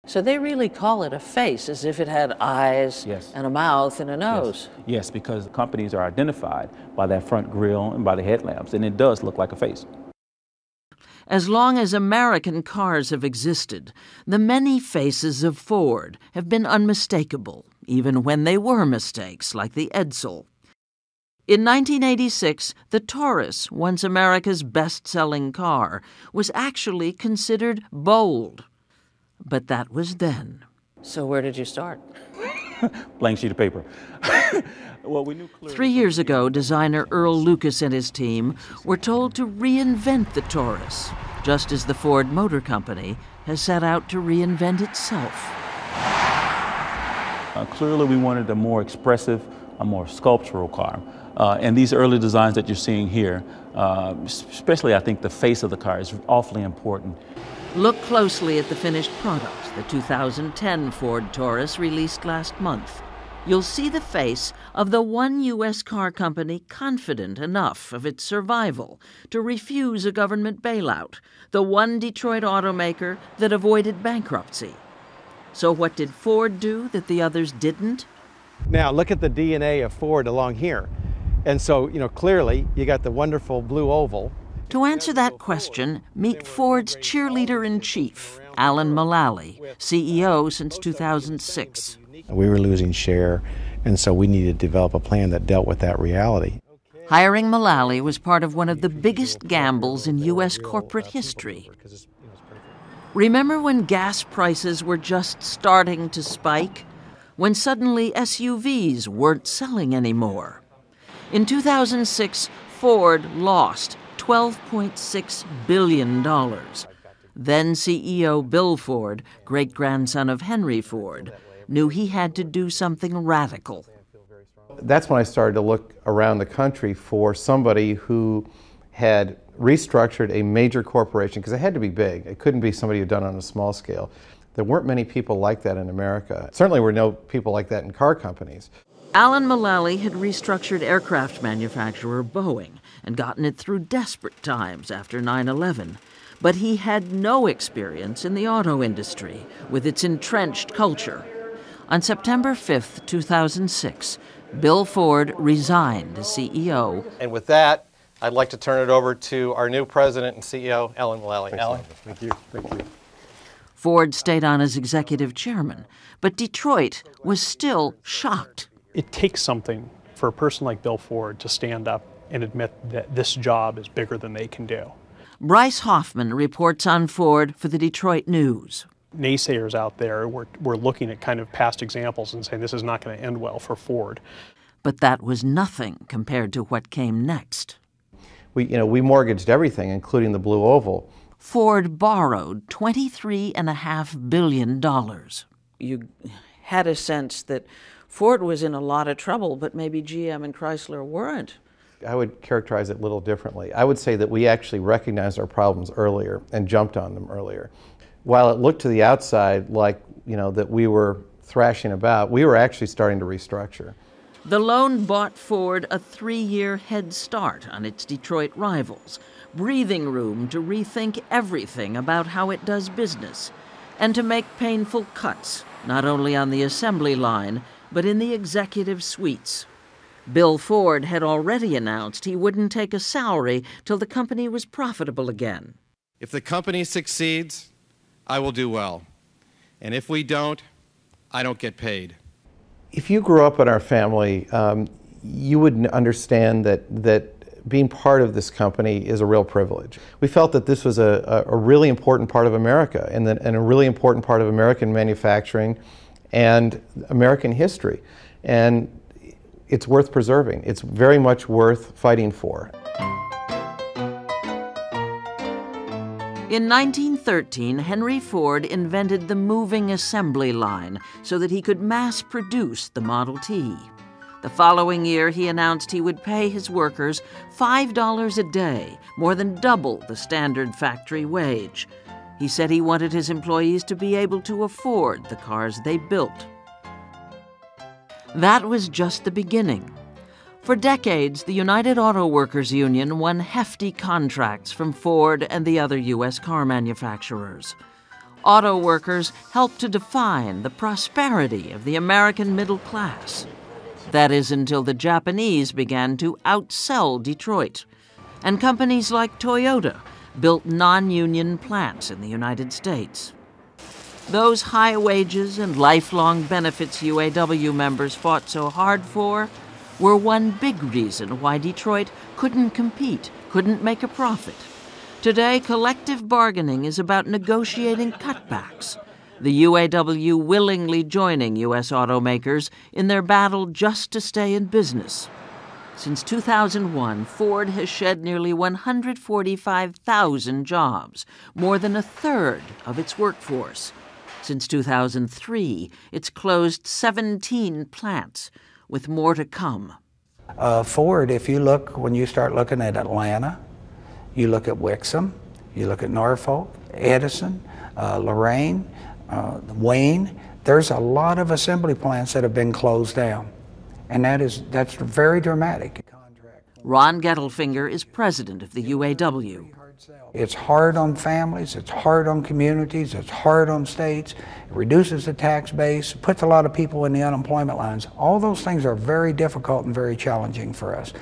So they really call it a face, as if it had eyes Yes. and a mouth and a nose. Yes, because companies are identified by that front grille and by the headlamps, and it does look like a face. As long as American cars have existed, the many faces of Ford have been unmistakable, even when they were mistakes, like the Edsel. In 1986, the Taurus, once America's best-selling car, was actually considered bold. But that was then. So where did you start? Blank sheet of paper. Well, we knew clearly 3 years ago, designer Earl Lucas and his team were told to reinvent the Taurus, just as the Ford Motor Company has set out to reinvent itself. Clearly, we wanted a more expressive, a more sculptural car. And these early designs that you're seeing here, especially I think the face of the car is awfully important. Look closely at the finished product, the 2010 Ford Taurus released last month. You'll see the face of the one U.S. car company confident enough of its survival to refuse a government bailout, the one Detroit automaker that avoided bankruptcy. So what did Ford do that the others didn't? Now look at the DNA of Ford along here. And so, clearly you got the wonderful blue oval. To answer that question, meet Ford's cheerleader-in-chief, Alan Mulally, CEO since 2006. We were losing share, and so we needed to develop a plan that dealt with that reality. Hiring Mulally was part of one of the biggest gambles in U.S. corporate history. Remember when gas prices were just starting to spike? When suddenly SUVs weren't selling anymore? In 2006, Ford lost $12.6 billion. Then CEO Bill Ford, great-grandson of Henry Ford, knew he had to do something radical. That's when I started to look around the country for somebody who had restructured a major corporation, because it had to be big. It couldn't be somebody who'd done it on a small scale. There weren't many people like that in America. Certainly were no people like that in car companies. Alan Mulally had restructured aircraft manufacturer Boeing and gotten it through desperate times after 9/11. But he had no experience in the auto industry with its entrenched culture. On September 5th, 2006, Bill Ford resigned as CEO. And with that, I'd like to turn it over to our new president and CEO, Alan Mulally. Alan. Thank you. Thank you. Ford stayed on as executive chairman, but Detroit was still shocked. It takes something for a person like Bill Ford to stand up and admit that this job is bigger than they can do. Bryce Hoffman reports on Ford for the Detroit News. Naysayers out there were looking at kind of past examples and saying this is not going to end well for Ford. But that was nothing compared to what came next. We mortgaged everything, including the blue oval. Ford borrowed $23.5 billion. You had a sense that Ford was in a lot of trouble, but maybe GM and Chrysler weren't. I would characterize it a little differently. I would say that we actually recognized our problems earlier and jumped on them earlier. While it looked to the outside like, that we were thrashing about, we were actually starting to restructure. The loan bought Ford a 3-year head start on its Detroit rivals, breathing room to rethink everything about how it does business, and to make painful cuts, not only on the assembly line, but in the executive suites. Bill Ford had already announced he wouldn't take a salary till the company was profitable again. If the company succeeds, I will do well. And if we don't, I don't get paid. If you grew up in our family, you would understand that being part of this company is a real privilege. We felt that this was a really important part of America and a really important part of American manufacturing and American history. And it's worth preserving. It's very much worth fighting for. In 1913, Henry Ford invented the moving assembly line so that he could mass produce the Model T. The following year, he announced he would pay his workers $5 a day, more than double the standard factory wage. He said he wanted his employees to be able to afford the cars they built. That was just the beginning. For decades, the United Auto Workers Union won hefty contracts from Ford and the other U.S. car manufacturers. Auto workers helped to define the prosperity of the American middle class. That is until the Japanese began to outsell Detroit. And companies like Toyota built non-union plants in the United States. Those high wages and lifelong benefits UAW members fought so hard for were one big reason why Detroit couldn't compete, couldn't make a profit. Today, collective bargaining is about negotiating cutbacks, the UAW willingly joining U.S. automakers in their battle just to stay in business. Since 2001, Ford has shed nearly 145,000 jobs, more than a third of its workforce. Since 2003, it's closed 17 plants, with more to come. Ford, if you look, when you start looking at Atlanta, you look at Wixom, you look at Norfolk, Edison, Lorraine, Wayne, there's a lot of assembly plants that have been closed down. And that's very dramatic. Ron Gettelfinger is president of the UAW. It's hard on families, it's hard on communities, it's hard on states, it reduces the tax base, puts a lot of people in the unemployment lines. All those things are very difficult and very challenging for us.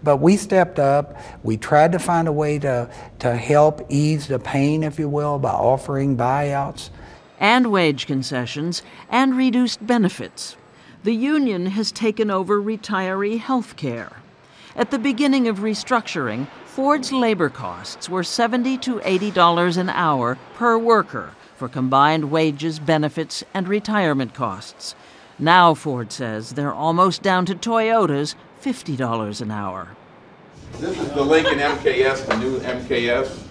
But we stepped up, we tried to find a way to help ease the pain, if you will, by offering buyouts. And wage concessions and reduced benefits. The union has taken over retiree health care. At the beginning of restructuring, Ford's labor costs were $70 to $80 an hour per worker for combined wages, benefits, and retirement costs. Now, Ford says, they're almost down to Toyota's $50 an hour. This is the Lincoln MKS, the new MKS.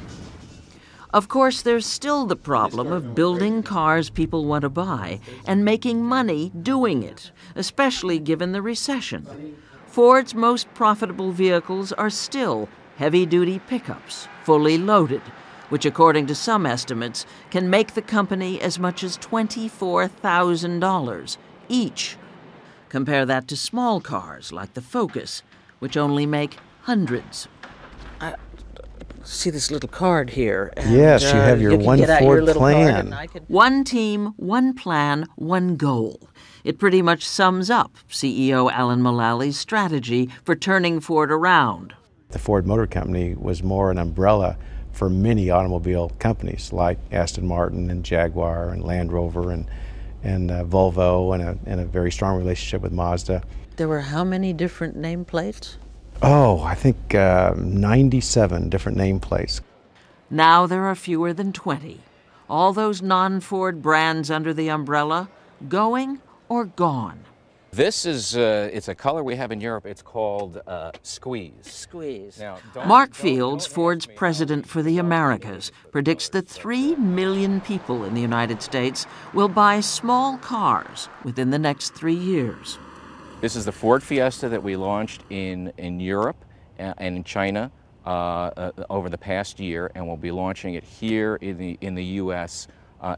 Of course, there's still the problem of building cars people want to buy and making money doing it, especially given the recession. Ford's most profitable vehicles are still heavy-duty pickups, fully loaded, which according to some estimates can make the company as much as $24,000 each. Compare that to small cars like the Focus, which only make hundreds. I see this little card here. And, yes, you have your one Ford plan. One team, one plan, one goal. It pretty much sums up CEO Alan Mullally's strategy for turning Ford around. The Ford Motor Company was more an umbrella for many automobile companies like Aston Martin and Jaguar and Land Rover and Volvo and a very strong relationship with Mazda. There were how many different nameplates? Oh, I think 97 different nameplates. Now there are fewer than 20. All those non-Ford brands under the umbrella, going or gone. This is, it's a color we have in Europe. It's called Squeeze. Squeeze. Now, Mark Fields, Ford's president for the Americas, predicts that 3 million people in the United States will buy small cars within the next 3 years. This is the Ford Fiesta that we launched in Europe and in China over the past year, and we'll be launching it here in the U.S.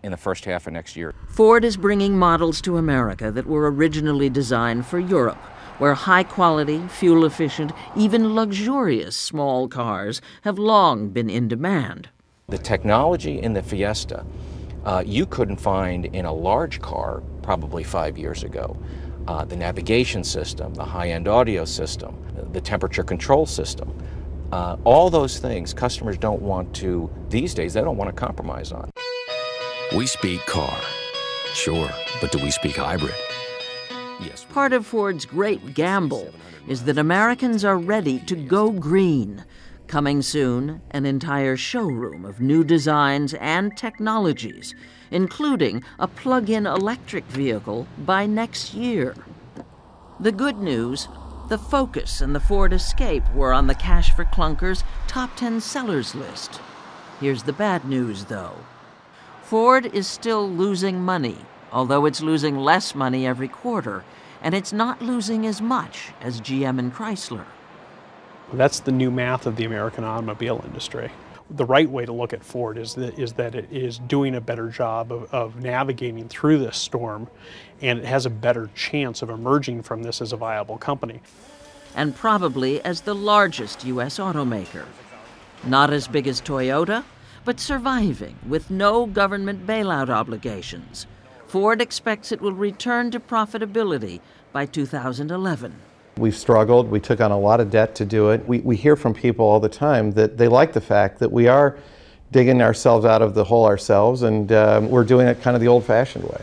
In the first half of next year. Ford is bringing models to America that were originally designed for Europe, where high-quality, fuel-efficient, even luxurious small cars have long been in demand. The technology in the Fiesta you couldn't find in a large car probably 5 years ago. The navigation system, the high-end audio system, the temperature control system, all those things customers don't want to, these days, they don't want to compromise on. We speak car, sure, but do we speak hybrid? Yes. Part of Ford's great gamble is that Americans are ready to go green. Coming soon, an entire showroom of new designs and technologies, including a plug-in electric vehicle by next year. The good news, the Focus and the Ford Escape were on the Cash for Clunkers' top 10 sellers list. Here's the bad news, though. Ford is still losing money, although it's losing less money every quarter, and it's not losing as much as GM and Chrysler. That's the new math of the American automobile industry. The right way to look at Ford is that it is doing a better job of navigating through this storm, and it has a better chance of emerging from this as a viable company. And probably as the largest U.S. automaker. Not as big as Toyota, but surviving with no government bailout obligations. Ford expects it will return to profitability by 2011. We've struggled. We took on a lot of debt to do it. We hear from people all the time that they like the fact that we are digging ourselves out of the hole ourselves, and we're doing it kind of the old-fashioned way.